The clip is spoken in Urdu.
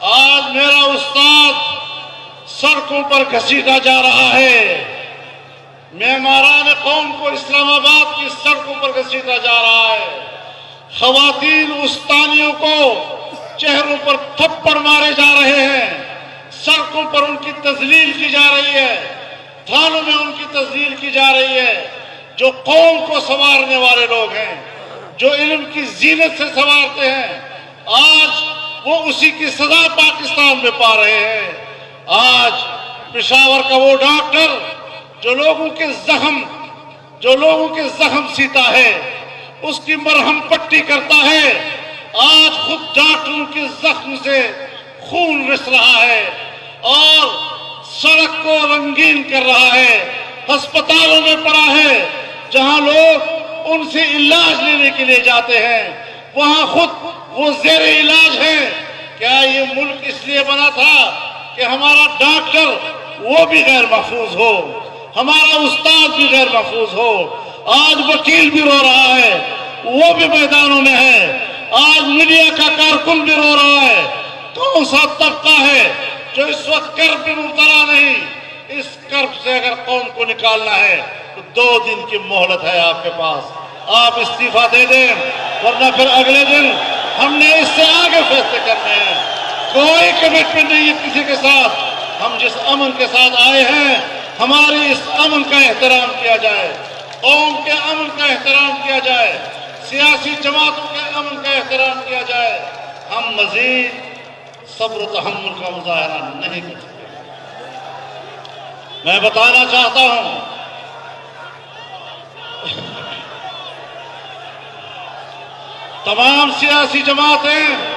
آج میرا استاد سڑکوں پر گھسیٹا جا رہا ہے، معماران قوم کو اسلام آباد کی سڑکوں پر گھسیٹا جا رہا ہے، خواتین استانیوں کو چہروں پر تھپڑ مارے جا رہے ہیں، سڑکوں پر ان کی تذلیل کی جا رہی ہے، تھانوں میں ان کی تذلیل کی جا رہی ہے۔ جو قوم کو سنوارنے والے لوگ ہیں، جو علم کی زینت سے سنوارتے ہیں، آج وہ اسی کی سزا پاکستان میں پا رہے ہیں۔ آج پشاور کا وہ ڈاکٹر جو لوگوں کے زخم سیتا ہے، اس کی مرہم پٹی کرتا ہے، آج خود ڈاکٹروں کے زخم سے خون رس رہا ہے اور سڑک کو رنگین کر رہا ہے، ہسپتالوں میں پڑا ہے جہاں لوگ ان سے علاج لینے کے لیے جاتے ہیں، وہاں خود وہ زیر علاج ہے۔ کیا یہ ملک اس لیے بنا تھا کہ ہمارا ڈاکٹر وہ بھی غیر محفوظ ہو، ہمارا استاد بھی غیر محفوظ ہو؟ آج وکیل بھی رو رہا ہے، وہ بھی میدانوں میں ہے، آج میڈیا کا کارکن بھی رو رہا ہے۔ کون سا طبقہ ہے جو اس وقت کرب میں مبتلا نہیں؟ اس کرب سے اگر قوم کو نکالنا ہے تو 2 دن کی مہلت ہے آپ کے پاس، آپ استعفیٰ دے دیں، ورنہ پھر اگلے دن ہم نے اس سے آگے فیصلے کرنے ہیں۔ کوئی کمٹمنٹ نہیں ہے کسی کے ساتھ، ہم جس امن کے ساتھ آئے ہیں ہماری اس امن کا احترام کیا جائے، قوم کے امن کا احترام کیا جائے، سیاسی جماعتوں کے امن کا احترام کیا جائے۔ ہم مزید صبر و تحمل کا مظاہرہ نہیں کر سکتے۔ میں بتانا چاہتا ہوں تمام سیاسی جماعتیں